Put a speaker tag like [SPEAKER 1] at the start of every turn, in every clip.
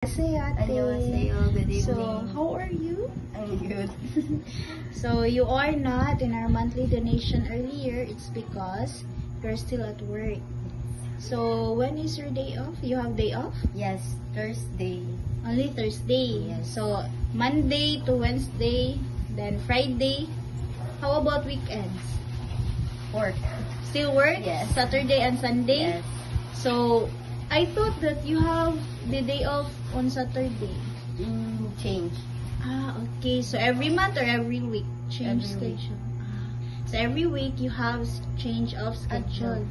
[SPEAKER 1] Annyeonghaseyo, good evening.
[SPEAKER 2] So, how are you?
[SPEAKER 1] I'm good.
[SPEAKER 2] So, you are not in our monthly donation earlier. It's because you're still at work. So, when is your day off? You have day off?
[SPEAKER 1] Yes, Thursday.
[SPEAKER 2] Only Thursday.
[SPEAKER 1] Yes.
[SPEAKER 2] So, Monday to Wednesday, then Friday. How about weekends?
[SPEAKER 1] Work.
[SPEAKER 2] Still work?
[SPEAKER 1] Yes.
[SPEAKER 2] Saturday and Sunday?
[SPEAKER 1] Yes.
[SPEAKER 2] So, I thought that you have the day off on Saturday.
[SPEAKER 1] Change.
[SPEAKER 2] Okay. So, every month or every week? Change
[SPEAKER 1] Every week.
[SPEAKER 2] schedule. So, every week you have change of schedule.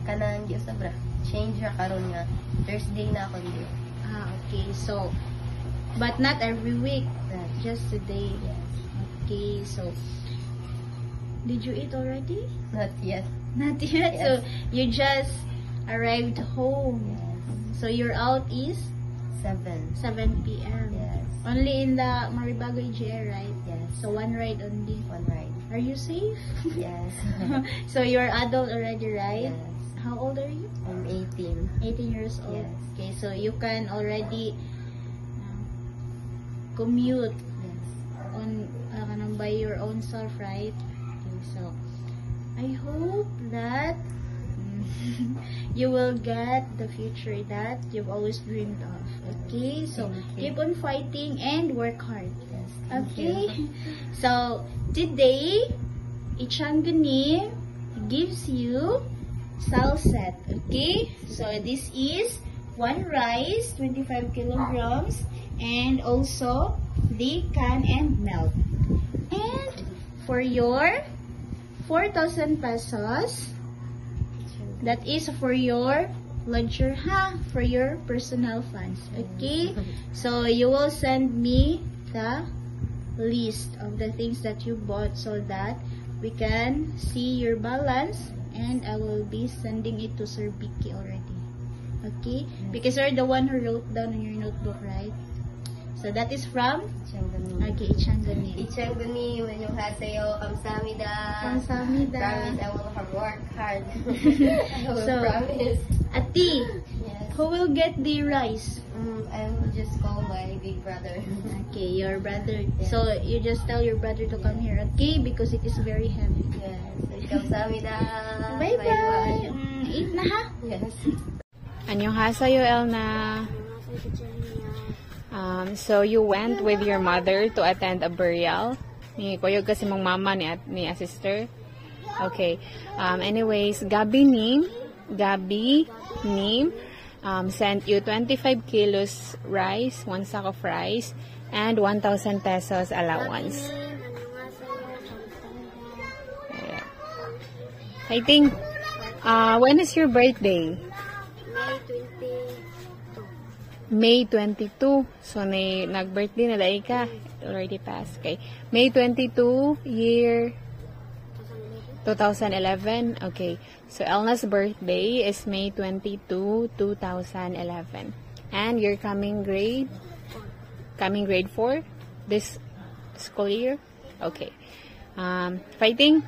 [SPEAKER 1] Kanang di sobra. Change ra karon nga. Thursday na ako dito.
[SPEAKER 2] Okay. So, but not every week.
[SPEAKER 1] Right.
[SPEAKER 2] Just today.
[SPEAKER 1] Yes.
[SPEAKER 2] Okay. So, did you eat already?
[SPEAKER 1] Not yet.
[SPEAKER 2] Not yet.
[SPEAKER 1] Yes.
[SPEAKER 2] So, you just arrived home.
[SPEAKER 1] Yes.
[SPEAKER 2] So, your out is
[SPEAKER 1] 7.
[SPEAKER 2] 7 p.m.
[SPEAKER 1] Yes.
[SPEAKER 2] Only in the Maribago EGA, right?
[SPEAKER 1] Yes.
[SPEAKER 2] So, one ride only.
[SPEAKER 1] One ride.
[SPEAKER 2] Are you safe?
[SPEAKER 1] Yes.
[SPEAKER 2] So, you're adult already, right?
[SPEAKER 1] Yes.
[SPEAKER 2] How old are you?
[SPEAKER 1] I'm 18.
[SPEAKER 2] 18 years old.
[SPEAKER 1] Yes.
[SPEAKER 2] Okay, so you can already commute
[SPEAKER 1] Yes.
[SPEAKER 2] on by your own self, right? Okay, so I hope that you will get the future that you've always dreamed of. Okay, so
[SPEAKER 1] Thank you.
[SPEAKER 2] keep on fighting and work hard.
[SPEAKER 1] Yes. Thank
[SPEAKER 2] Okay,
[SPEAKER 1] you.
[SPEAKER 2] so today Ichangani gives you salset. Okay, so this is one rice, 25 kilograms, and also the can and milk. And for your 4,000 pesos, that is for your ledger, for your personal funds. Okay, so you will send me the list of the things that you bought so that we can see your balance, and I will be sending it to Sir Vicky already. Okay, because you're the one who wrote down in your notebook, right? So that is from Ichangani.
[SPEAKER 1] Ichangani, annyeonghaseyo, kamsahamnida.
[SPEAKER 2] Kamsahamnida.
[SPEAKER 1] Promise I will work hard. I will
[SPEAKER 2] So,
[SPEAKER 1] promise.
[SPEAKER 2] Ati,
[SPEAKER 1] Yes.
[SPEAKER 2] who will get the rice?
[SPEAKER 1] I will just call my big brother.
[SPEAKER 2] Okay, your brother.
[SPEAKER 1] Yes.
[SPEAKER 2] So you just tell your brother to come here, okay? Because it is very heavy.
[SPEAKER 1] Yes. Kamsahamnida.
[SPEAKER 2] Bye-bye. Eat na ha?
[SPEAKER 1] Yes.
[SPEAKER 3] Annyeonghaseyo, Elna. So you went with your mother to attend a burial. Ni kuyog kasi mong mama ni a sister. Okay. Anyways, Gabi Nim sent you 25 kilos rice, 1 sack of rice, and 1,000 pesos allowance. Yeah. I think, when is your birthday? May 22. So, nag-birthday na dahil ka. It already passed. Okay. May 22, year 2011. Okay. So, Elna's birthday is May 22, 2011. And you're coming grade 4 this school year? Okay. Fighting?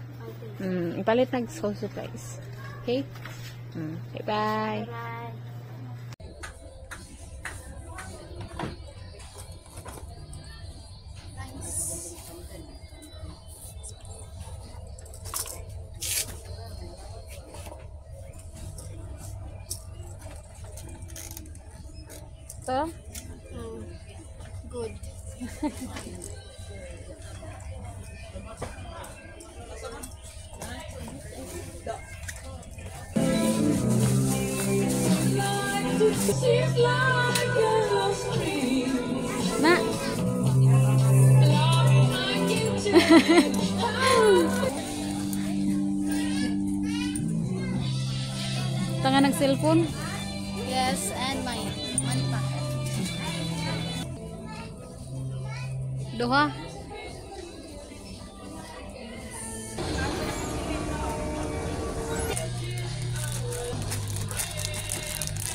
[SPEAKER 3] Ipalit ng school supplies. Okay? Bye-bye. So,
[SPEAKER 2] Good.
[SPEAKER 3] Ma. Tanga nag-cellphone?
[SPEAKER 2] Yes, and mine. Money pa.
[SPEAKER 3] Duha.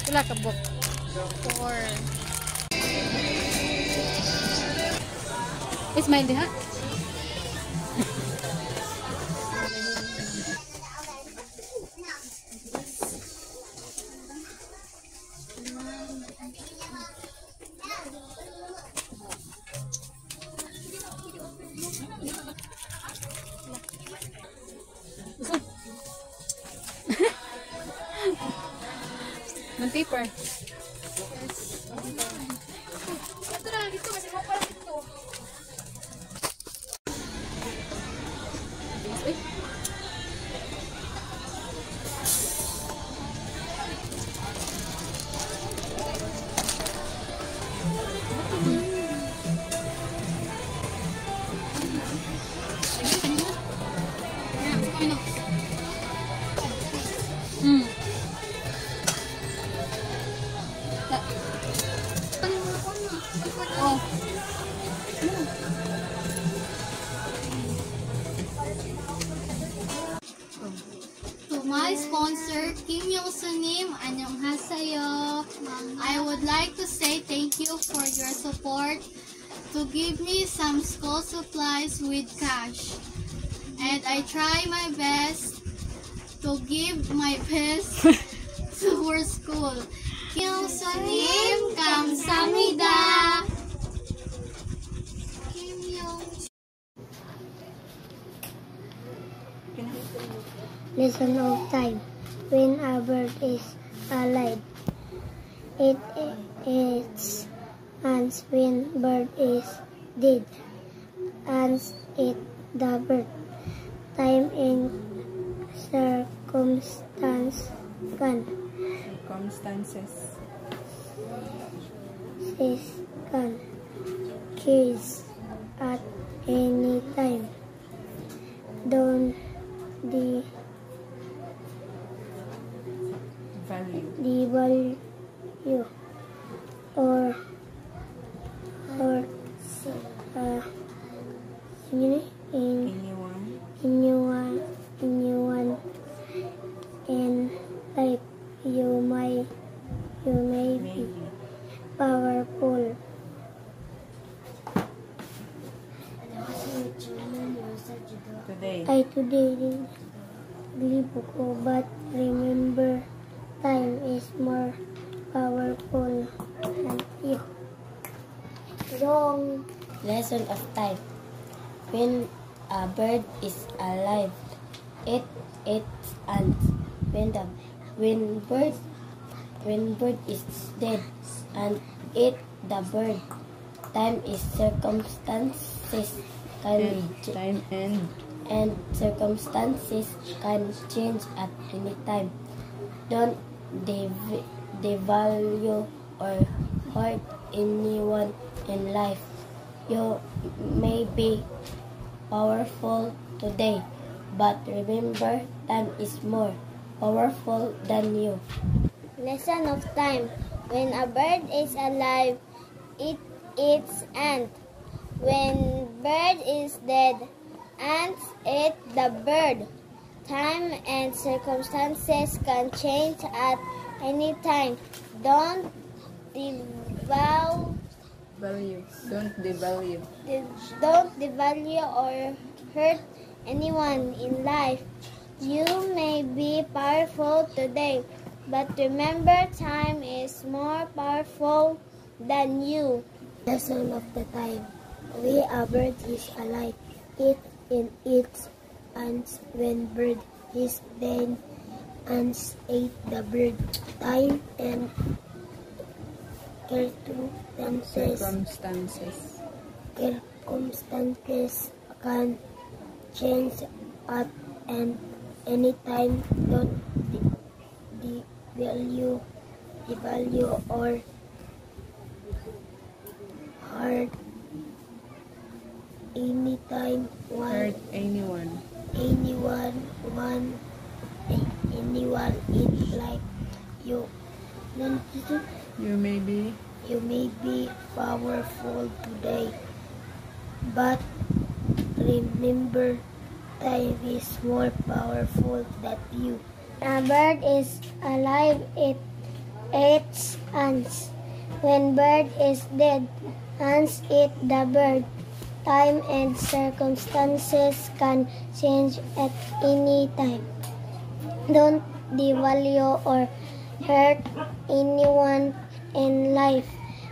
[SPEAKER 3] Pila ka book?
[SPEAKER 2] 4.
[SPEAKER 3] Ismail diha. paper.
[SPEAKER 4] To my sponsor, Kim Yosunim, annyeonghaseyo. I would like to say thank you for your support to give me some school supplies with cash. And I try my best to give my best to our school. Kim Yosunim, kamsahamnida. Kim Yosunim.
[SPEAKER 5] Lesson of time. When a bird is alive, it eats ants. When bird is dead, ants eat the bird. Time and circumstances can change at any time. Don't devalue or anyone in life. You may be powerful. Today believe ko, but remember, time is more powerful than you. Wrong.
[SPEAKER 1] Lesson of time. When a bird is alive, it eats ants. When bird is dead, and eat the bird. Time is circumstances and circumstances can change at any time. Don't devalue or hurt anyone in life. You may be powerful today, but remember, time is more powerful than you.
[SPEAKER 5] Lesson of time. When a bird is alive, it eats ants. When bird is dead, ants eat the bird. Time and circumstances can change at any time. Don't devalue or hurt anyone in life. You may be powerful today, but remember, time is more powerful than you. Lesson of the time. When a bird is alive, it eats ants. When bird is dead, ants ate the bird. Time and circumstances can change at any time. Don't devalue or hurt anyone in life. You may be powerful today, but remember, time is more powerful than you. A bird is alive, it eats ants. When bird is dead, ants eat the bird. Time and circumstances can change at any time. Don't devalue or hurt anyone in life.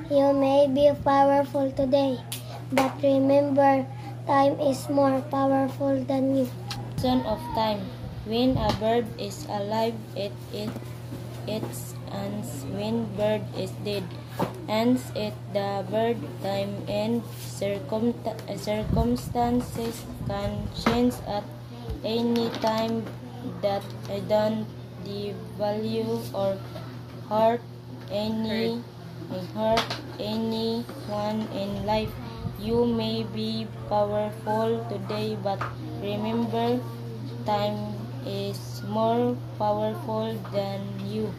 [SPEAKER 5] You may be powerful today, but remember, time is more powerful than you.
[SPEAKER 1] Lesson of time. When a bird is alive, it eats ends when bird is dead. Ends it the bird time and circumstances can change at any time that don't devalue or hurt anyone in life. You may be powerful today, but remember, time is more powerful than you.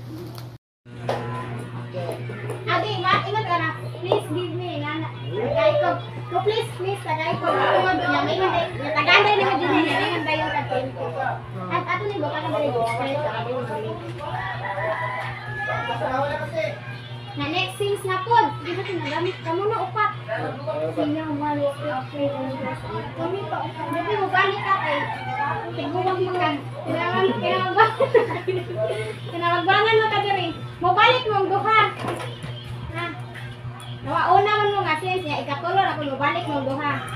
[SPEAKER 5] Adi, ingat ka na. Please give me nga na. Tagay ko. No, please, tagay ko. Tagay na mo din. Ingat tayo ka. At ato ni baka ka dali. Na next things na po. Di ba tinagamit ka muna upat? Sino man yung upgrade ang dress? Kami pa upat. Dito mo balik ka kay tiguwag mo lang. Kinamagbangan mo ka diri. Mo balik mo ang duha. Ha? Nawauna man mo nga sense niya. Ikatulo na kung mo balik mo ang duha.